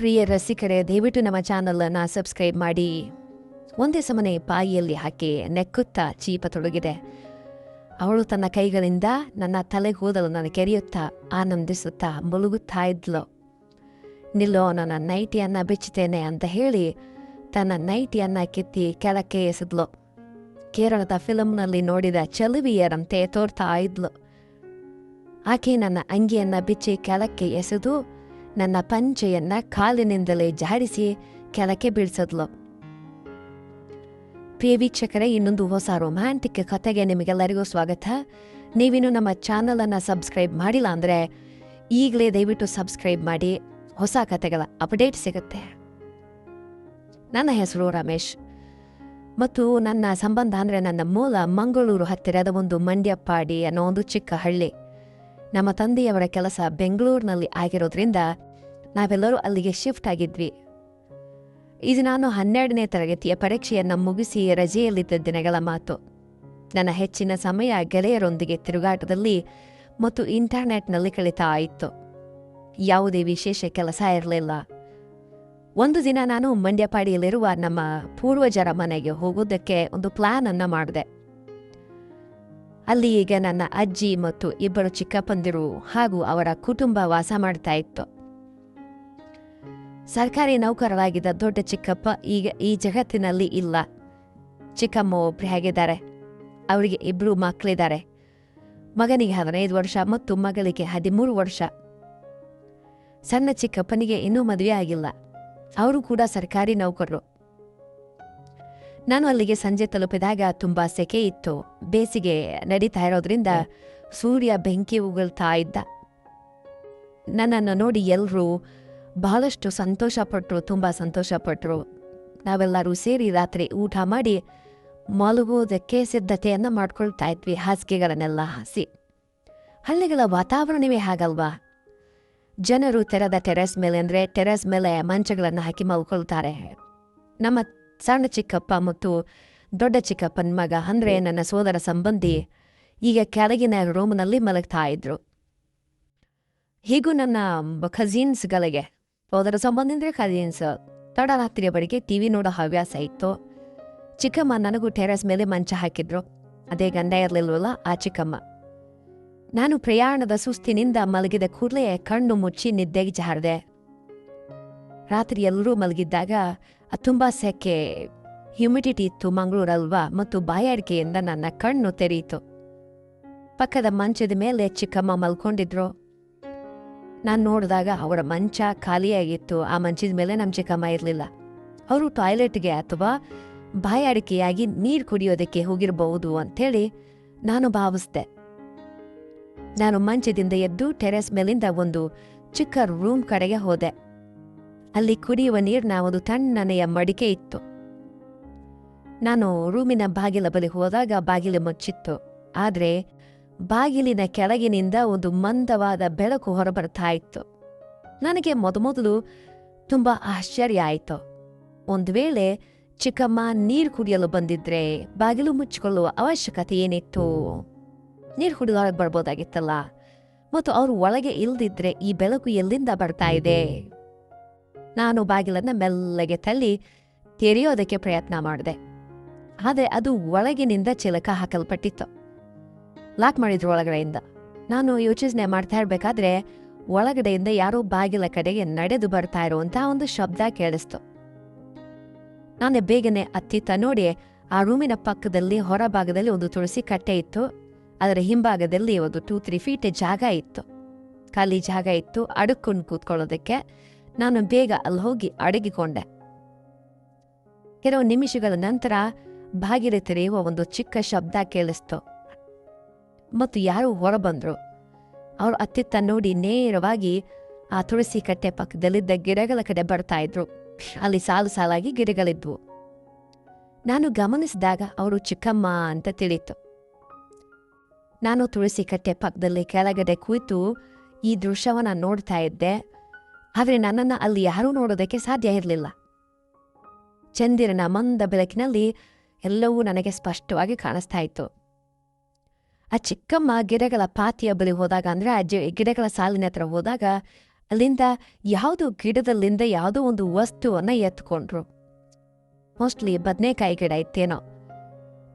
ಪ್ರಿಯ ರಸಿಕರೇ, ದಯವಿಟ್ಟು ನಮ್ಮ ಚಾನಲನ್ನು ಸಬ್ಸ್ಕ್ರೈಬ್ ಮಾಡಿ. ಒಂದೇ ಸಮನೆ ಬಾಯಿಯಲ್ಲಿ ಹಾಕಿ ನೆಕ್ಕುತ್ತಾ ಚೀಪತೊಡಗಿದೆ. ಅವಳು ತನ್ನ ಕೈಗಳಿಂದ ನನ್ನ ತಲೆಗೆ ಹೋದಲು ನನ್ನ ಕೆರೆಯುತ್ತಾ ಆನಂದಿಸುತ್ತಾ ಮುಳುಗುತ್ತಾ ಇದ್ಲು. ನಿಲ್ಲೋ, ನನ್ನ ನೈಟಿಯನ್ನು ಬಿಚ್ಚುತ್ತೇನೆ ಅಂತ ಹೇಳಿ ತನ್ನ ನೈಟಿಯನ್ನು ಕಿತ್ತಿ ಕೆಳಕ್ಕೆ ಎಸೆದ್ಲು. ಕೇರಳದ ಫಿಲಮ್ನಲ್ಲಿ ನೋಡಿದ ಚಲುವಿಯರಂತೆ ತೋರ್ತಾ ಇದ್ಲು. ಆಕೆ ನನ್ನ ಅಂಗಿಯನ್ನು ಬಿಚ್ಚಿ ಕೆಳಕ್ಕೆ ಎಸೆದು ನನ್ನ ಪಂಚೆಯನ್ನು ಕಾಲಿನಿಂದಲೇ ಜಾಡಿಸಿ ಕೆಳಕ್ಕೆ ಬೀಳ್ಸದ್ಲು. ಪ್ರಿಯ ವೀಕ್ಷಕರೇ, ಇನ್ನೊಂದು ಹೊಸ ರೊಮ್ಯಾಂಟಿಕ್ ಕಥೆಗೆ ನಿಮಗೆಲ್ಲರಿಗೂ ಸ್ವಾಗತ. ನೀವಿನ್ನೂ ನಮ್ಮ ಚಾನಲನ್ನು ಸಬ್ಸ್ಕ್ರೈಬ್ ಮಾಡಿಲ್ಲ ಅಂದರೆ ಈಗಲೇ ದಯವಿಟ್ಟು ಸಬ್ಸ್ಕ್ರೈಬ್ ಮಾಡಿ. ಹೊಸ ಕಥೆಗಳ ಅಪ್ಡೇಟ್ ಸಿಗುತ್ತೆ. ನನ್ನ ಹೆಸರು ರಮೇಶ್ ಮತ್ತು ನನ್ನ ಸಂಬಂಧ ಅಂದರೆ ನನ್ನ ಮೂಲ ಮಂಗಳೂರು ಹತ್ತಿರದ ಒಂದು ಮಂಡ್ಯಪ್ಪಾಡಿ ಅನ್ನೋ ಒಂದು ಚಿಕ್ಕ ಹಳ್ಳಿ. ನಮ್ಮ ತಂದೆಯವರ ಕೆಲಸ ಬೆಂಗಳೂರಿನಲ್ಲಿ ಆಗಿರೋದ್ರಿಂದ ನಾವೆಲ್ಲರೂ ಅಲ್ಲಿಗೆ ಶಿಫ್ಟ್ ಆಗಿದ್ವಿ. ಇದು ನಾನು 12ನೇ ತರಗತಿಯ ಪರೀಕ್ಷೆಯನ್ನು ಮುಗಿಸಿ ರಜೆಯಲ್ಲಿದ್ದ ದಿನಗಳ ಮಾತು. ನನ್ನ ಹೆಚ್ಚಿನ ಸಮಯ ಗೆಳೆಯರೊಂದಿಗೆ ತಿರುಗಾಟದಲ್ಲಿ ಮತ್ತು ಇಂಟರ್ನೆಟ್ನಲ್ಲಿ ಕಳೀತಾ ಇತ್ತು. ಯಾವುದೇ ವಿಶೇಷ ಕೆಲಸ ಇರಲಿಲ್ಲ. ಒಂದು ದಿನ ನಾನು ಮಂಡ್ಯಪಾಡಿಯಲ್ಲಿರುವ ನಮ್ಮ ಪೂರ್ವಜರ ಮನೆಗೆ ಹೋಗೋದಕ್ಕೆ ಒಂದು ಪ್ಲಾನ್ ಅನ್ನು ಮಾಡಿದೆ. ಅಲ್ಲಿ ಈಗ ನನ್ನ ಅಜ್ಜಿ ಮತ್ತು 2 ಚಿಕ್ಕಪ್ಪಂದಿರು ಹಾಗೂ ಅವರ ಕುಟುಂಬ ವಾಸ ಮಾಡ್ತಾ ಇತ್ತು. ಸರ್ಕಾರಿ ನೌಕರರಾಗಿದ್ದ ದೊಡ್ಡ ಚಿಕ್ಕಪ್ಪ ಈಗ ಈ ಜಗತ್ತಿನಲ್ಲಿ ಇಲ್ಲ. ಚಿಕ್ಕಮ್ಮ ಒಬ್ರು ಹೇಗಿದ್ದಾರೆ. ಅವರಿಗೆ 2 ಮಕ್ಕಳಿದ್ದಾರೆ. ಮಗನಿಗೆ 15 ವರ್ಷ ಮತ್ತು ಮಗಳಿಗೆ 13 ವರ್ಷ. ಸಣ್ಣ ಚಿಕ್ಕಪ್ಪನಿಗೆ ಇನ್ನೂ ಮದುವೆ ಆಗಿಲ್ಲ. ಅವರು ಕೂಡ ಸರ್ಕಾರಿ ನೌಕರರು. ನಾನು ಅಲ್ಲಿಗೆ ಸಂಜೆ ತಲುಪಿದಾಗ ತುಂಬಾ ಸೆಕೆ ಇತ್ತು. ಬೇಸಿಗೆ ನಡೀತಾ ಇರೋದ್ರಿಂದ ಸೂರ್ಯ ಬೆಂಕಿ ಉಗುಳ್ತಾ ಇದ್ದ. ನನ್ನನ್ನು ನೋಡಿ ಎಲ್ಲರೂ ಬಹಳಷ್ಟು ಸಂತೋಷಪಟ್ಟರು, ತುಂಬ ಸಂತೋಷಪಟ್ಟರು. ನಾವೆಲ್ಲರೂ ಸೇರಿ ರಾತ್ರಿ ಊಟ ಮಾಡಿ ಮಲಗುವುದಕ್ಕೆ ಸಿದ್ಧತೆಯನ್ನು ಮಾಡ್ಕೊಳ್ತಾ ಇದ್ವಿ, ಹಾಸಿಗೆಗಳನ್ನೆಲ್ಲ ಹಾಸಿ. ಹಳ್ಳಿಗಳ ವಾತಾವರಣವೇ ಹಾಗಲ್ವಾ. ಜನರು ತೆರೆದ ಟೆರೆಸ್ ಮೇಲೆ ಅಂದರೆ ಟೆರೆಸ್ ಮೇಲೆ ಮಂಚಗಳನ್ನು ಹಾಕಿ ಮಲ್ಕೊಳ್ತಾರೆ. ನಮ್ಮ ಸಣ್ಣ ಚಿಕ್ಕಪ್ಪ ಮತ್ತು ದೊಡ್ಡ ಚಿಕ್ಕಪ್ಪನ ಮಗ ಅಂದರೆ ನನ್ನ ಸೋದರ ಸಂಬಂಧಿ ಈಗ ಕೆಳಗಿನ ರೂಮ್ನಲ್ಲಿ ಮಲಗ್ತಾ ಇದ್ರು. ಹೀಗೂ ನನ್ನ ಕಝಿನ್ಸ್ಗಳಿಗೆ, ಸೋದರ ಸಂಬಂಧಿ ಅಂದರೆ ಕಝಿನ್ಸ್, ತಡರಾತ್ರಿಯವರೆಗೆ ಟಿವಿ ನೋಡೋ ಹವ್ಯಾಸ ಇತ್ತು. ಚಿಕ್ಕಮ್ಮ ನನಗೂ ಟೆರೆಸ್ ಮೇಲೆ ಮಂಚ ಹಾಕಿದ್ರು. ಅದೇ ಗಂಡ ಇರಲಿಲ್ವಲ್ಲ ಆ ಚಿಕ್ಕಮ್ಮ. ನಾನು ಪ್ರಯಾಣದ ಸುಸ್ತಿನಿಂದ ಮಲಗಿದ ಕೂಡಲೇ ಕಣ್ಣು ಮುಚ್ಚಿ ನಿದ್ದೆಗೆ ಜಾರಿದೆ. ರಾತ್ರಿ ಎಲ್ಲರೂ ಮಲಗಿದ್ದಾಗ ತುಂಬ ಸೆಕೆ, ಹ್ಯುಮಿಡಿಟಿ ಇತ್ತು ಮಂಗಳೂರಲ್ವಾ, ಮತ್ತು ಬಾಯಾರಿಕೆಯಿಂದ ನನ್ನ ಕಣ್ಣು ತೆರೆಯಿತು. ಪಕ್ಕದ ಮಂಚದ ಮೇಲೆ ಚಿಕ್ಕಮ್ಮ ಮಲ್ಕೊಂಡಿದ್ರು. ನಾನು ನೋಡಿದಾಗ ಅವರ ಮಂಚ ಖಾಲಿಯಾಗಿತ್ತು. ಆ ಮಂಚದ ಮೇಲೆ ನಮ್ಮ ಚಿಕ್ಕಮ್ಮ ಇರಲಿಲ್ಲ. ಅವರು ಟಾಯ್ಲೆಟ್ಗೆ ಅಥವಾ ಬಾಯಾರಿಕೆಯಾಗಿ ನೀರು ಕುಡಿಯೋದಕ್ಕೆ ಹೋಗಿರಬಹುದು ಅಂಥೇಳಿ ನಾನು ಭಾವಿಸ್ದೆ. ನಾನು ಮಂಚದಿಂದ ಎದ್ದು ಟೆರೆಸ್ ಮೇಲಿಂದ ಒಂದು ಚಿಕ್ಕ ರೂಮ್ ಕಡೆಗೆ ಹೋದೆ. ಅಲ್ಲಿ ಕುಡಿಯುವ ನೀರಿನ ಒಂದು ತಣ್ಣನೆಯ ಮಡಿಕೆ ಇತ್ತು. ನಾನು ರೂಮಿನ ಬಾಗಿಲ ಬಳಿ ಹೋದಾಗ ಬಾಗಿಲು ಮುಚ್ಚಿತ್ತು. ಆದರೆ ಬಾಗಿಲಿನ ಕೆಳಗಿನಿಂದ ಒಂದು ಮಂದವಾದ ಬೆಳಕು ಹೊರಬರ್ತಾ ಇತ್ತು. ನನಗೆ ಮೊದಲು ತುಂಬ ಆಶ್ಚರ್ಯ ಆಯಿತು. ಒಂದು ವೇಳೆ ಚಿಕ್ಕಮ್ಮ ನೀರು ಕುಡಿಯಲು ಬಂದಿದ್ರೆ ಬಾಗಿಲು ಮುಚ್ಚಿಕೊಳ್ಳುವ ಅವಶ್ಯಕತೆ ಏನಿತ್ತು? ನೀರು ಕುಡಿದೊಳಗೆ ಬರ್ಬೋದಾಗಿತ್ತಲ್ಲ. ಮತ್ತು ಅವರು ಒಳಗೆ ಇಲ್ದಿದ್ರೆ ಈ ಬೆಳಕು ಎಲ್ಲಿಂದ ಬರ್ತಾ ಇದೆ? ನಾನು ಬಾಗಿಲನ್ನು ಮೆಲ್ಲಗೆ ತಳ್ಳಿ ತೆರೆಯೋದಕ್ಕೆ ಪ್ರಯತ್ನ ಮಾಡಿದೆ. ಆದರೆ ಅದು ಒಳಗಿನಿಂದ ಚಿಲಕ ಹಾಕಲ್ಪಟ್ಟಿತ್ತು. ಲಾಕ್ ಮಾಡಿದ್ರು ಒಳಗಡೆಯಿಂದ. ನಾನು ಯೋಚನೆ ಮಾಡ್ತಾ ಇರಬೇಕಾದ್ರೆ ಒಳಗಡೆಯಿಂದ ಯಾರೋ ಬಾಗಿಲ ಕಡೆಗೆ ನಡೆದು ಬರ್ತಾ ಇರುವಂಥ ಒಂದು ಶಬ್ದ ಕೇಳಿಸ್ತು. ನಾನು ಬೇಗನೆ ಅತ್ತಿತ್ತ ನೋಡಿ ಆ ರೂಮಿನ ಪಕ್ಕದಲ್ಲಿ ಹೊರಭಾಗದಲ್ಲಿ ಒಂದು ತುಳಸಿ ಕಟ್ಟೆ ಇತ್ತು. ಅದರ ಹಿಂಭಾಗದಲ್ಲಿ ಒಂದು 2-3 ಫೀಟ್ ಜಾಗ ಇತ್ತು, ಖಾಲಿ ಜಾಗ ಇತ್ತು ಅಡಕ್ಕೊಂಡು ಕೂತ್ಕೊಳ್ಳೋದಕ್ಕೆ. ನಾನು ಬೇಗ ಅಲ್ಲಿ ಹೋಗಿ ಅಡಗಿಕೊಂಡೆ. ಕೆಲವು ನಿಮಿಷಗಳ ನಂತರ ಬಾಗಿಲು ತೆರೆಯುವ ಒಂದು ಚಿಕ್ಕ ಶಬ್ದ ಕೇಳಿಸ್ತು ಮತ್ತು ಯಾರೋ ಹೊರಬಂದ್ರು. ಅವರು ಅತ್ತಿತ್ತ ನೋಡಿ ನೇರವಾಗಿ ಆ ತುಳಸಿ ಕಟ್ಟೆ ಪಕ್ಕದಲ್ಲಿದ್ದ ಗಿಡಗಳ ಕಡೆ ಬರ್ತಾ ಇದ್ರು. ಅಲ್ಲಿ ಸಾಲು ಸಾಲಾಗಿ ಗಿಡಗಳಿದ್ವು. ನಾನು ಗಮನಿಸಿದಾಗ ಅವರು ಚಿಕ್ಕಮ್ಮ ಅಂತ ತಿಳಿತು. ನಾನು ತುಳಸಿ ಕಟ್ಟೆ ಪಕ್ಕದಲ್ಲಿ ಕೆಳಗಡೆ ಕುಳಿತು ಈ ದೃಶ್ಯವನ್ನು ನೋಡ್ತಾ ಇದ್ದೆ. ಆದರೆ ನನ್ನನ್ನು ಅಲ್ಲಿ ಯಾರೂ ನೋಡೋದಕ್ಕೆ ಸಾಧ್ಯ ಇರಲಿಲ್ಲ. ಚಂದಿರನ ಮಂದ ಬೆಳಕಿನಲ್ಲಿ ಎಲ್ಲವೂ ನನಗೆ ಸ್ಪಷ್ಟವಾಗಿ ಕಾಣಿಸ್ತಾ ಇತ್ತು. ಆ ಚಿಕ್ಕಮ್ಮ ಗಿಡಗಳ ಪಾತಿಯ ಬಳಿ ಹೋದಾಗ, ಅಂದರೆ ಆ ಗಿಡಗಳ ಸಾಲಿನ ಹತ್ರ ಹೋದಾಗ ಅಲ್ಲಿಂದ ಯಾವುದೋ ಗಿಡದಲ್ಲಿಂದ ಯಾವುದೋ ಒಂದು ವಸ್ತುವನ್ನು ಎತ್ಕೊಂಡ್ರು. ಮೋಸ್ಟ್ಲಿ ಬದನೆಕಾಯಿ ಗಿಡ ಇತ್ತೇನೋ.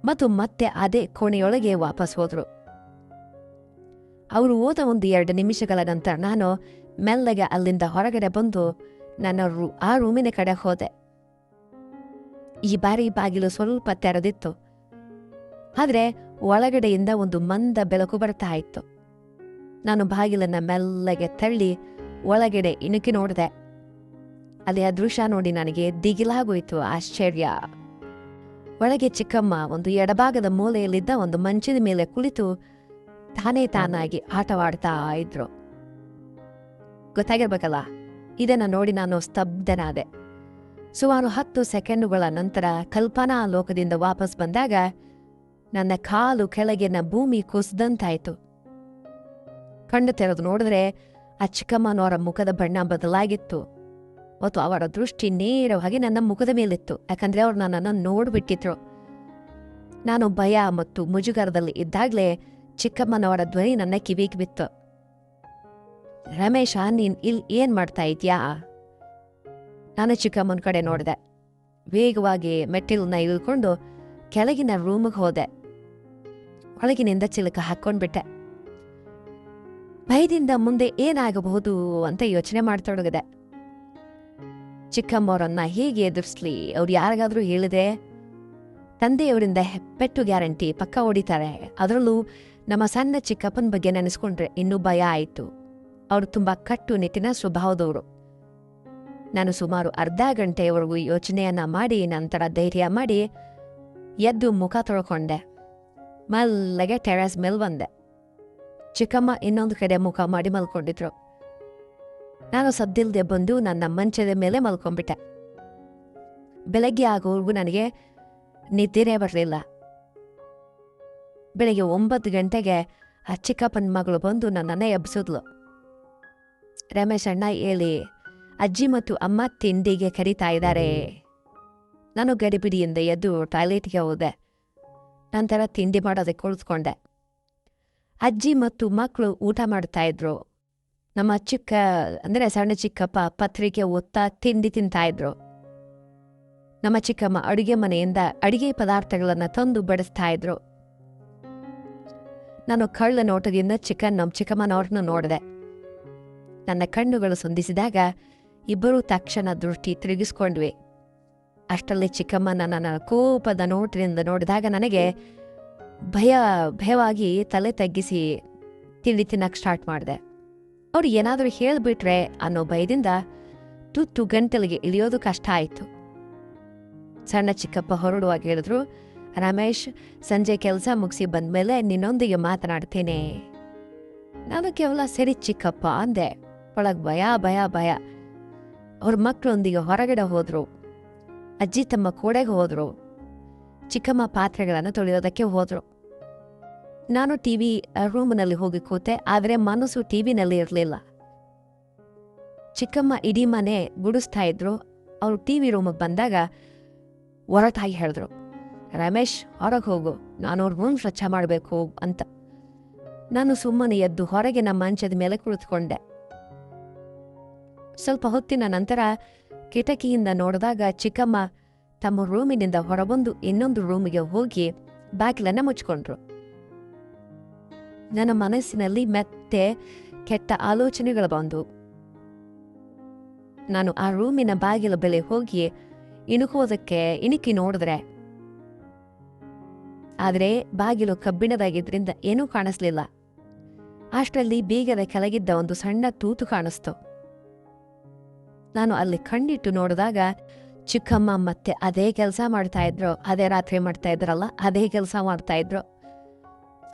ಮತ್ತು ಮತ್ತೆ ಅದೇ ಕೋಣೆಯೊಳಗೆ ವಾಪಸ್ ಹೋದ್ರು. ಅವರು ಹೋದ 1-2 ನಿಮಿಷಗಳ ನಂತರ ನಾನು ಮೆಲ್ಲಗೆ ಅಲ್ಲಿಂದ ಹೊರಗಡೆ ಬಂದು ನನ್ನ ಆ ರೂಮಿನ ಕಡೆ ಹೋದೆ. ಈ ಬಾರಿ ಬಾಗಿಲು ಸ್ವಲ್ಪ ತೆರೆದಿತ್ತು. ಆದರೆ ಒಳಗಡೆಯಿಂದ ಒಂದು ಮಂದ ಬೆಳಕು ಬರ್ತಾ ಇತ್ತು. ನಾನು ಬಾಗಿಲನ್ನ ಮೆಲ್ಲಗೆ ತಳ್ಳಿ ಒಳಗಡೆ ಇಣುಕಿ ನೋಡಿದೆ. ಅಲ್ಲಿ ಆ ದೃಶ್ಯ ನೋಡಿ ನನಗೆ ದಿಗಿಲಾಗೋಯ್ತು, ಆಶ್ಚರ್ಯ. ಒಳಗೆ ಚಿಕ್ಕಮ್ಮ ಒಂದು ಎಡಭಾಗದ ಮೂಲೆಯಲ್ಲಿದ್ದ ಒಂದು ಮಂಚದ ಮೇಲೆ ಕುಳಿತು ತಾನೇ ತಾನಾಗಿ ಆಟವಾಡ್ತಾ ಇದ್ರು. ಗೊತ್ತಾಗಿರ್ಬೇಕಲ್ಲ. ಇದನ್ನ ನೋಡಿ ನಾನು ಸ್ತಬ್ಧನಾದೆ. ಸುಮಾರು 10 ಸೆಕೆಂಡುಗಳ ನಂತರ ಕಲ್ಪನಾ ಲೋಕದಿಂದ ವಾಪಸ್ ಬಂದಾಗ ನನ್ನ ಕಾಲು ಕೆಳಗಿನ ಭೂಮಿ ಕುಸಿದಂತಾಯ್ತು. ಕಣ್ಣು ತೆರೆದು ನೋಡಿದ್ರೆ ಆ ಚಿಕ್ಕಮ್ಮನವರ ಮುಖದ ಬಣ್ಣ ಬದಲಾಗಿತ್ತು ಮತ್ತು ಅವರ ದೃಷ್ಟಿ ನೇರವಾಗಿ ನನ್ನ ಮುಖದ ಮೇಲಿತ್ತು. ಯಾಕಂದ್ರೆ ಅವ್ರು ನನ್ನನ್ನು ನೋಡ್ಬಿಟ್ಟಿದ್ರು. ನಾನು ಭಯ ಮತ್ತು ಮುಜುಗರದಲ್ಲಿ ಇದ್ದಾಗಲೇ ಚಿಕ್ಕಮ್ಮನವರ ಧ್ವನಿ ನನ್ನ ಕಿವಿಗೆ ಬಿತ್ತು. ರಮೇಶ, ನೀನ್ ಇಲ್ಲಿ ಏನ್ ಮಾಡ್ತಾ ಇದ್ಯಾ? ನಾನು ಚಿಕ್ಕಮ್ಮನ ಕಡೆ ನೋಡಿದೆ. ವೇಗವಾಗಿ ಮೆಟ್ಟಿಲನ್ನ ಇಳ್ಕೊಂಡು ಕೆಳಗಿನ ರೂಮಿಗೆ ಹೋದೆ. ಒಳಗಿನಿಂದ ಚಿಲಕ ಹಾಕ್ಕೊಂಡ್ಬಿಟ್ಟೆ. ಭಯದಿಂದ ಮುಂದೆ ಏನಾಗಬಹುದು ಅಂತ ಯೋಚನೆ ಮಾಡ್ತೊಡಗಿದೆ. ಚಿಕ್ಕಮ್ಮವರನ್ನ ಹೇಗೆ ಎದುರಿಸ್ಲಿ? ಅವ್ರು ಯಾರಿಗಾದ್ರೂ ಹೇಳಿದೆ ತಂದೆಯವರಿಂದ ಪೆಟ್ಟು ಗ್ಯಾರಂಟಿ ಪಕ್ಕ ಹೊಡಿತಾರೆ. ಅದರಲ್ಲೂ ನಮ್ಮ ಸಣ್ಣ ಚಿಕ್ಕಪ್ಪನ ಬಗ್ಗೆ ನೆನೆಸ್ಕೊಂಡ್ರೆ ಇನ್ನೂ ಭಯ ಆಯಿತು. ಅವರು ತುಂಬಾ ಕಟ್ಟುನಿಟ್ಟಿನ ಸ್ವಭಾವದವರು. ನಾನು ಸುಮಾರು ಅರ್ಧ ಗಂಟೆಯವರೆಗೂ ಯೋಚನೆಯನ್ನ ಮಾಡಿ ನಂತರ ಧೈರ್ಯ ಮಾಡಿ ಎದ್ದು ಮುಖ ತೊಳ್ಕೊಂಡೆ. ಮೆಲ್ಲಗೆ ಟೆರೆಸ್ ಮೇಲೆ ಬಂದೆ. ಚಿಕ್ಕಮ್ಮ ಇನ್ನೊಂದು ಕಡೆ ಮುಖ ಮಾಡಿ ಮಲ್ಕೊಂಡಿದ್ರು. ನಾನು ಸದ್ದಿಲ್ದೆ ಬಂದು ನನ್ನ ಮಂಚದ ಮೇಲೆ ಮಲ್ಕೊಂಡ್ಬಿಟ್ಟೆ. ಬೆಳಗ್ಗೆ ಆಗೋವರೆಗೂ ನನಗೆ ನಿದ್ರೆನೇ ಬರಲಿಲ್ಲ. ಬೆಳಗ್ಗೆ 9 ಗಂಟೆಗೆ ಆ ಚಿಕ್ಕಪ್ಪನ ಮಗಳು ಬಂದು ನನ್ನನ್ನು ಎಬ್ಸಿದ್ಲು. ರಮೇಶ್ ಅಣ್ಣ ಹೇಳಿ, ಅಜ್ಜಿ ಮತ್ತು ಅಮ್ಮ ತಿಂಡಿಗೆ ಕರೀತಾ ಇದ್ದಾರೆ. ನಾನು ಗಡಿಬಿಡಿಯಿಂದ ಎದ್ದು ಟಾಯ್ಲೆಟ್ಗೆ ಹೋದೆ. ನಂತರ ತಿಂಡಿ ಮಾಡೋದಕ್ಕೆ ಕುಳಿತುಕೊಂಡೆ. ಅಜ್ಜಿ ಮತ್ತು ಮಕ್ಕಳು ಊಟ ಮಾಡ್ತಾ ಇದ್ರು. ನಮ್ಮ ಸಣ್ಣ ಚಿಕ್ಕಪ್ಪ ಪತ್ರಿಕೆ ಓದ್ತಾ ತಿಂಡಿ ತಿಂತಾ ಇದ್ರು. ನಮ್ಮ ಚಿಕ್ಕಮ್ಮ ಅಡುಗೆ ಮನೆಯಿಂದ ಅಡಿಗೆ ಪದಾರ್ಥಗಳನ್ನು ತಂದು ಬಡಿಸ್ತಾ ಇದ್ರು. ನಾನು ಕಳ್ಳ ನೋಟದಿಂದ ನಮ್ಮ ಚಿಕ್ಕಮ್ಮನವ್ರನ್ನ ನೋಡಿದೆ. ನನ್ನ ಕಣ್ಣುಗಳು ಸಂಧಿಸಿದಾಗ ಇಬ್ಬರೂ ತಕ್ಷಣ ದೃಷ್ಟಿ ತಿರುಗಿಸ್ಕೊಂಡ್ವಿ. ಅಷ್ಟರಲ್ಲಿ ಚಿಕ್ಕಮ್ಮನ ನನ್ನ ಕೋಪದ ನೋಟದಿಂದ ನೋಡಿದಾಗ ನನಗೆ ಭಯವಾಗಿ ತಲೆ ತಗ್ಗಿಸಿ ತಿಂಡಿ ತಿನ್ನಕ್ಕೆ ಸ್ಟಾರ್ಟ್ ಮಾಡಿದೆ. ಅವ್ರು ಏನಾದರೂ ಹೇಳಿಬಿಟ್ರೆ ಅನ್ನೋ ಭಯದಿಂದ ತುತ್ತು ಗಂಟಲಿಗೆ ಇಳಿಯೋದು ಕಷ್ಟ ಆಯಿತು. ಸಣ್ಣ ಚಿಕ್ಕಪ್ಪ ಹೊರಡುವಾಗ ಹೇಳಿದ್ರು, ರಮೇಶ್, ಸಂಜೆ ಕೆಲಸ ಮುಗಿಸಿ ಬಂದ್ಮೇಲೆ ನಿನ್ನೊಂದಿಗೆ ಮಾತನಾಡ್ತೇನೆ. ನಾನು ಕೇವಲ ಸರಿ ಚಿಕ್ಕಪ್ಪ ಅಂದೆ. ಒಳಗೆ ಭಯ ಭಯ ಭಯ. ಅವ್ರ ಮಕ್ಕಳೊಂದಿಗೆ ಹೊರಗಡೆ ಹೋದ್ರು. ಅಜ್ಜಿ ತಮ್ಮ ಕೋಡೆಗೆ ಹೋದ್ರು. ಚಿಕ್ಕಮ್ಮ ಪಾತ್ರೆಗಳನ್ನು ತೊಳೆಯೋದಕ್ಕೆ ಹೋದ್ರು. ನಾನು ಟಿವಿ ರೂಮ್ನಲ್ಲಿ ಹೋಗಿ ಕೂತೆ. ಆದರೆ ಮನಸ್ಸು ಟಿವಿನಲ್ಲಿ ಇರಲಿಲ್ಲ. ಚಿಕ್ಕಮ್ಮ ಇಡೀ ಮನೆ ಗುಡಿಸ್ತಾ ಇದ್ರು. ಅವರು ಟಿವಿ ರೂಮಿಗೆ ಬಂದಾಗ ಹೊರಟಾಗಿ ಹೇಳಿದ್ರು, ರಮೇಶ್, ಹೊರಗೆ ಹೋಗು, ನಾನು ಅವ್ರ ರೂಮ್ ಸ್ವಚ್ಛ ಮಾಡಬೇಕು ಅಂತ. ನಾನು ಸುಮ್ಮನೆ ಎದ್ದು ಹೊರಗೆ ನಮ್ಮ ಮಂಚದ ಮೇಲೆ ಕುಳಿತುಕೊಂಡೆ. ಸ್ವಲ್ಪ ಹೊತ್ತಿನ ನಂತರ ಕಿಟಕಿಯಿಂದ ನೋಡಿದಾಗ ಚಿಕ್ಕಮ್ಮ ತಮ್ಮ ರೂಮಿನಿಂದ ಹೊರಬಂದು ಇನ್ನೊಂದು ರೂಮಿಗೆ ಹೋಗಿ ಬಾಗಿಲನ್ನು ಮುಚ್ಕೊಂಡ್ರು. ನನ್ನ ಮನಸ್ಸಿನಲ್ಲಿ ಮತ್ತೆ ಕೆಟ್ಟ ಆಲೋಚನೆಗಳು ಬಂದು ನಾನು ಆ ರೂಮಿನ ಬಾಗಿಲ ಬಳಿ ಹೋಗಿ ಇಣುಕಿ ನೋಡಿದ್ರೆ, ಆದರೆ ಬಾಗಿಲು ಕಬ್ಬಿಣದಾಗಿದ್ರಿಂದ ಏನೂ ಕಾಣಿಸ್ಲಿಲ್ಲ. ಅಷ್ಟರಲ್ಲಿ ಬೀಗದ ಕೆಳಗಿದ್ದ ಒಂದು ಸಣ್ಣ ತೂತು ಕಾಣಿಸ್ತು. ನಾನು ಅಲ್ಲಿ ಕಣ್ಣಿಟ್ಟು ನೋಡಿದಾಗ ಚಿಕ್ಕಮ್ಮ ಮತ್ತೆ ಅದೇ ಕೆಲಸ ಮಾಡ್ತಾ ಇದ್ರು. ಅದೇ ರಾತ್ರಿ ಮಾಡ್ತಾ ಇದ್ರಲ್ಲ, ಅದೇ ಕೆಲಸ ಮಾಡ್ತಾ ಇದ್ರು.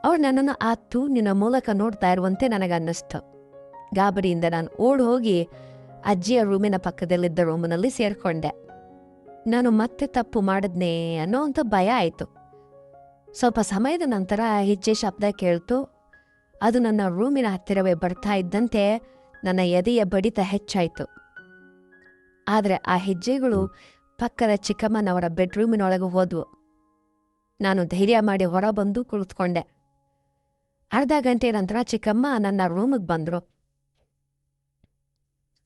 ಅವ್ರು ನನ್ನನ್ನು ಆ ತೂನಿನ ಮೂಲಕ ನೋಡ್ತಾ ಇರುವಂತೆ ನನಗನ್ನಿಸ್ತು. ಗಾಬರಿಯಿಂದ ನಾನು ಓಡ್ ಹೋಗಿ ಅಜ್ಜಿಯ ರೂಮಿನ ಪಕ್ಕದಲ್ಲಿದ್ದ ರೂಮಿನಲ್ಲಿ ಸೇರ್ಕೊಂಡೆ. ನಾನು ಮತ್ತೆ ತಪ್ಪು ಮಾಡಿದ್ನೇ ಅನ್ನೋಂಥ ಭಯ ಆಯಿತು. ಸ್ವಲ್ಪ ಸಮಯದ ನಂತರ ಹೆಜ್ಜೆ ಶಬ್ದ ಕೇಳ್ತು. ಅದು ನನ್ನ ರೂಮಿನ ಹತ್ತಿರವೇ ಬರ್ತಾ ಇದ್ದಂತೆ ನನ್ನ ಎದೆಯ ಬಡಿತ ಹೆಚ್ಚಾಯಿತು. ಆದರೆ ಆ ಹೆಜ್ಜೆಗಳು ಪಕ್ಕದ ಚಿಕ್ಕಮ್ಮನವರ ಬೆಡ್ರೂಮಿನೊಳಗೆ ಹೋದ್ವು. ನಾನು ಧೈರ್ಯ ಮಾಡಿ ಹೊರ ಬಂದು ಕುಳಿತುಕೊಂಡೆ. ಅರ್ಧ ಗಂಟೆ ನಂತರ ಚಿಕ್ಕಮ್ಮ ನನ್ನ ರೂಮಿಗೆ ಬಂದರು.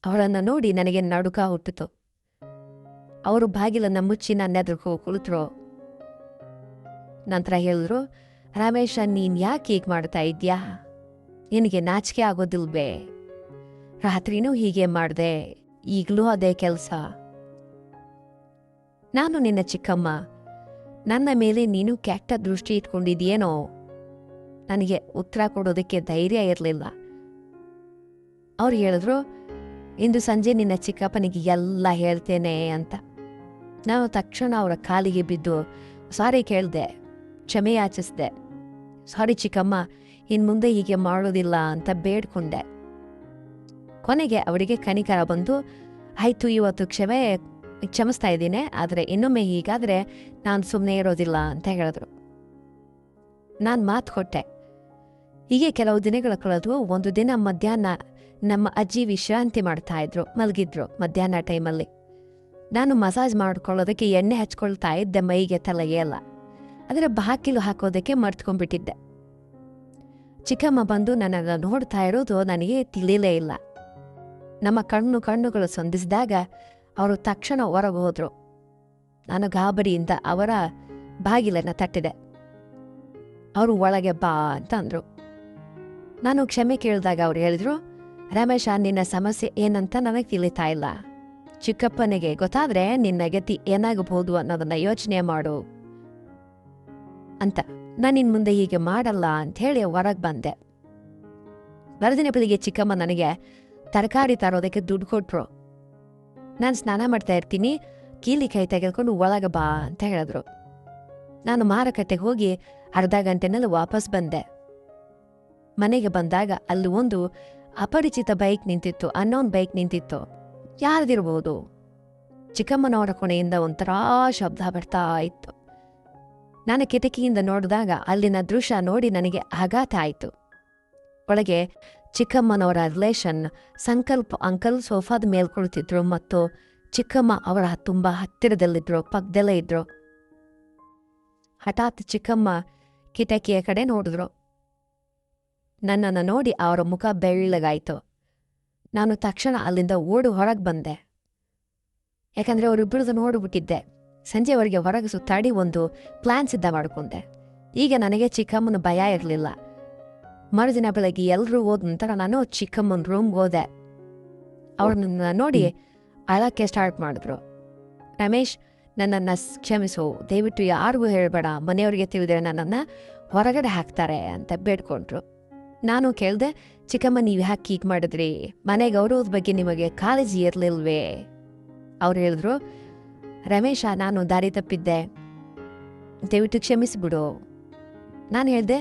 ಅವಳನ್ನು ನೋಡಿ ನನಗೆ ನಡುಕ ಹುಟ್ಟಿತು. ಅವರು ಬಾಗಿಲನ್ನು ಮುಚ್ಚಿ ನನ್ನೆದುರು ಕುಳಿತರು. ನಂತರ ಹೇಳಿದ್ರು, ರಮೇಶ, ನೀನು ಯಾಕೆ ಹೀಗೆ ಮಾಡ್ತಾ ಇದ್ಯಾ? ನಿನಗೆ ನಾಚಿಕೆ ಆಗೋದಿಲ್ವೇ? ರಾತ್ರಿನೂ ಹೀಗೆ ಮಾಡಿದೆ, ಈಗಲೂ ಅದೇ ಕೆಲಸ. ನಾನು ನಿನ್ನ ಚಿಕ್ಕಮ್ಮ, ನನ್ನ ಮೇಲೆ ನೀನು ಕೆಟ್ಟ ದೃಷ್ಟಿ ಇಟ್ಕೊಂಡಿದ್ಯೇನೋ? ನನಗೆ ಉತ್ತರ ಕೊಡೋದಕ್ಕೆ ಧೈರ್ಯ ಇರಲಿಲ್ಲ. ಅವ್ರು ಹೇಳಿದ್ರು, ಇಂದು ಸಂಜೆ ನಿನ್ನ ಚಿಕ್ಕಪ್ಪನಿಗೆ ಎಲ್ಲ ಹೇಳ್ತೇನೆ ಅಂತ. ನಾನು ತಕ್ಷಣ ಅವರ ಕಾಲಿಗೆ ಬಿದ್ದು ಸಾರಿ ಕೇಳಿದೆ, ಕ್ಷಮೆ ಯಾಚಿಸಿದೆ. ಸಾರಿ ಚಿಕ್ಕಮ್ಮ, ಇನ್ನು ಮುಂದೆ ಹೀಗೆ ಮಾಡೋದಿಲ್ಲ ಅಂತ ಬೇಡ್ಕೊಂಡೆ. ಕೊನೆಗೆ ಅವರಿಗೆ ಕನಿಕರ ಬಂದು, ಆಯಿತು, ಇವತ್ತು ಕ್ಷಮಿಸ್ತಾ ಇದ್ದೀನಿ, ಆದರೆ ಇನ್ನೊಮ್ಮೆ ಹೀಗಾದರೆ ನಾನು ಸುಮ್ಮನೆ ಇರೋದಿಲ್ಲ ಅಂತ ಹೇಳಿದ್ರು. ನಾನು ಮಾತು ಕೊಟ್ಟೆ. ಹೀಗೆ ಕೆಲವು ದಿನಗಳ ಕಳೆದು ಒಂದು ದಿನ ಮಧ್ಯಾಹ್ನ ನಮ್ಮ ಅಜ್ಜಿ ವಿಶ್ರಾಂತಿ ಮಾಡ್ತಾ ಇದ್ರು, ಮಲಗಿದ್ರು ಮಧ್ಯಾಹ್ನ ಟೈಮಲ್ಲಿ. ನಾನು ಮಸಾಜ್ ಮಾಡ್ಕೊಳ್ಳೋದಕ್ಕೆ ಎಣ್ಣೆ ಹಚ್ಕೊಳ್ತಾ ಇದ್ದೆ ಮೈಗೆ, ತಲೆಗೆ ಎಲ್ಲ. ಆದರೆ ಬಾಕಿಲು ಹಾಕೋದಕ್ಕೆ ಮರ್ತ್ಕೊಂಡ್ಬಿಟ್ಟಿದ್ದೆ. ಚಿಕ್ಕಮ್ಮ ಬಂದು ನನ್ನನ್ನು ನೋಡ್ತಾ ಇರೋದು ನನಗೆ ತಿಳಿಲೇ ಇಲ್ಲ. ನಮ್ಮ ಕಣ್ಣುಗಳು ಸಂಧಿಸಿದಾಗ ಅವರು ತಕ್ಷಣ ಹೊರಗೆ ಹೋದ್ರು. ನಾನು ಗಾಬರಿಯಿಂದ ಅವರ ಬಾಗಿಲನ್ನು ತಟ್ಟಿದೆ. ಅವರು ಒಳಗೆ ಬಾ ಅಂತ ಅಂದರು. ನಾನು ಕ್ಷಮೆ ಕೇಳಿದಾಗ ಅವ್ರು ಹೇಳಿದ್ರು, ರಮೇಶ, ನಿನ್ನ ಸಮಸ್ಯೆ ಏನಂತ ನನಗೆ ತಿಳಿತಾ ಇಲ್ಲ. ಚಿಕ್ಕಪ್ಪನಿಗೆ ಗೊತ್ತಾದ್ರೆ ನಿನ್ನ ಗತಿ ಏನಾಗಬಹುದು ಅನ್ನೋದನ್ನ ಯೋಚನೆ ಮಾಡು ಅಂತ. ನಾನು ಇನ್ನು ಮುಂದೆ ಹೀಗೆ ಮಾಡಲ್ಲ ಅಂಥೇಳಿ ಹೊರಗೆ ಬಂದೆ. ಮರುದಿನ ಬೆಳಿಗ್ಗೆ ಚಿಕ್ಕಮ್ಮ ನನಗೆ ತರಕಾರಿ ತರೋದಕ್ಕೆ ದುಡ್ಡು ಕೊಟ್ರು. ನಾನು ಸ್ನಾನ ಮಾಡ್ತಾ ಇರ್ತೀನಿ, ಕೀಲಿ ಕೈ ತೆಗೆದುಕೊಂಡು ಒಳಗೆ ಬಾ ಅಂತ ಹೇಳಿದ್ರು. ನಾನು ಮಾರುಕಟ್ಟೆಗೆ ಹೋಗಿ ಅರ್ಧ ಗಂಟೆನಲ್ಲಿ ವಾಪಸ್ ಬಂದೆ. ಮನೆಗೆ ಬಂದಾಗ ಅಲ್ಲಿ ಒಂದು ಅಪರಿಚಿತ ಬೈಕ್ ನಿಂತಿತ್ತು, ಅನ್ನೋನ್ ಬೈಕ್ ನಿಂತಿತ್ತು. ಯಾರದಿರ್ಬೋದು? ಚಿಕ್ಕಮ್ಮನವರ ಕೊನೆಯಿಂದ ಒಂಥರಾ ಶಬ್ದ ಬರ್ತಾ ಇತ್ತು. ನಾನು ಕಿಟಕಿಯಿಂದ ನೋಡಿದಾಗ ಅಲ್ಲಿನ ದೃಶ್ಯ ನೋಡಿ ನನಗೆ ಆಘಾತ ಆಯಿತು. ಒಳಗೆ ಚಿಕ್ಕಮ್ಮನವರ ರಿಲೇಷನ್ ಸಂಕಲ್ಪ ಅಂಕಲ್ ಸೋಫಾದ ಮೇಲೆ ಕುಳಿತಿದ್ರು ಮತ್ತು ಚಿಕ್ಕಮ್ಮ ಅವರ ತುಂಬ ಹತ್ತಿರದಲ್ಲಿದ್ರು, ಪಕ್ಕದಲ್ಲೇ ಇದ್ರು. ಹಠಾತ್ ಚಿಕ್ಕಮ್ಮ ಕಿಟಕಿಯ ಕಡೆ ನೋಡಿದ್ರು. ನನ್ನನ್ನು ನೋಡಿ ಅವರ ಮುಖ ಬೆಳ್ಳಗಾಯಿತು. ನಾನು ತಕ್ಷಣ ಅಲ್ಲಿಂದ ಓಡಿ ಹೊರಗೆ ಬಂದೆ. ಯಾಕಂದರೆ ಅವರಿಬ್ಬರದ್ದು ನೋಡಿಬಿಟ್ಟಿದ್ದೆ. ಸಂಜೆವರೆಗೆ ಹೊರಗೆ ಸುತ್ತಾಡಿ ಒಂದು ಪ್ಲಾನ್ ಸಿದ್ಧ ಮಾಡಿಕೊಂಡೆ. ಈಗ ನನಗೆ ಚಿಕ್ಕಮ್ಮನ ಭಯ ಇರಲಿಲ್ಲ. ಮರುದಿನ ಬೆಳಗ್ಗೆ ಎಲ್ಲರೂ ಹೋದ ನಂತರ ನಾನು ಚಿಕ್ಕಮ್ಮನ ರೂಮ್ಗೆ ಹೋದೆ. ಅವ್ರನ್ನ ನೋಡಿ ಅಳಕ್ಕೆ ಸ್ಟಾರ್ಟ್ ಮಾಡಿದ್ರು. ರಮೇಶ್, ನನ್ನನ್ನು ಕ್ಷಮಿಸು, ದಯವಿಟ್ಟು ಯಾರಿಗೂ ಹೇಳಬೇಡ, ಮನೆಯವರಿಗೆ ತಿಳಿದ್ರೆ ನನ್ನನ್ನು ಹೊರಗಡೆ ಹಾಕ್ತಾರೆ ಅಂತ ಬೇಡ್ಕೊಂಡ್ರು. ನಾನು ಕೇಳಿದೆ, ಚಿಕ್ಕಮ್ಮ, ನೀವು ಯಾಕೆ ಹೀಗೆ ಮಾಡಿದ್ರಿ? ಮನೆ ಗೌರವದ ಬಗ್ಗೆ ನಿಮಗೆ ಕಾಳಜಿ ಇರಲಿಲ್ವೇ? ಅವ್ರು ಹೇಳಿದ್ರು, ರಮೇಶ, ನಾನು ದಾರಿ ತಪ್ಪಿದ್ದೆ, ದಯವಿಟ್ಟು ಕ್ಷಮಿಸಿಬಿಡು. ನಾನು ಹೇಳಿದೆ,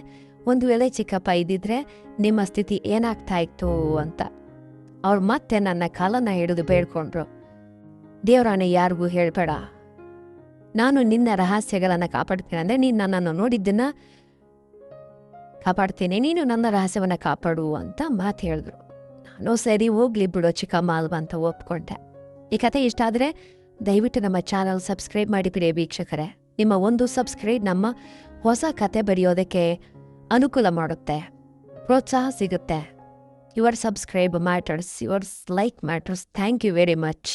ಒಂದು ವೇಳೆ ಚಿಕ್ಕಪ್ಪ ಇದ್ದಿದ್ರೆ ನಿಮ್ಮ ಸ್ಥಿತಿ ಏನಾಗ್ತಾ ಇತ್ತು ಅಂತ. ಅವ್ರು ಮತ್ತೆ ನನ್ನ ಕಾಲನ್ನು ಹಿಡಿದು ಬೇಡ್ಕೊಂಡ್ರು. ದೇವರಾಣೆ, ಯಾರಿಗೂ ಹೇಳಬೇಡ, ನಾನು ನಿನ್ನ ರಹಸ್ಯಗಳನ್ನು ಕಾಪಾಡ್ತೀನಿ. ಅಂದರೆ ನೀನು ನನ್ನನ್ನು ನೋಡಿದ್ದನ್ನ ಕಾಪಾಡ್ತೀನಿ, ನೀನು ನನ್ನ ರಹಸ್ಯವನ್ನು ಕಾಪಾಡು ಅಂತ ಮಾತು ಹೇಳಿದ್ರು. ನಾನು ಸರಿ, ಹೋಗ್ಲಿ ಬಿಡೋ ಚಿಕ್ಕಮ್ಮ ಅಲ್ವಾ ಅಂತ ಒಪ್ಕೊಂಡೆ. ಈ ಕಥೆ ಇಷ್ಟ ಆದರೆ ದಯವಿಟ್ಟು ನಮ್ಮ ಚಾನಲ್ ಸಬ್ಸ್ಕ್ರೈಬ್ ಮಾಡಿಬಿಡಿ ವೀಕ್ಷಕರೇ. ನಿಮ್ಮ ಒಂದು ಸಬ್ಸ್ಕ್ರೈಬ್ ನಮ್ಮ ಹೊಸ ಕತೆ ಬರೆಯೋದಕ್ಕೆ ಅನುಕೂಲ ಮಾಡುತ್ತೆ, ಪ್ರೋತ್ಸಾಹ ಸಿಗುತ್ತೆ. Your subscribe matters, your like matters. Thank you very much.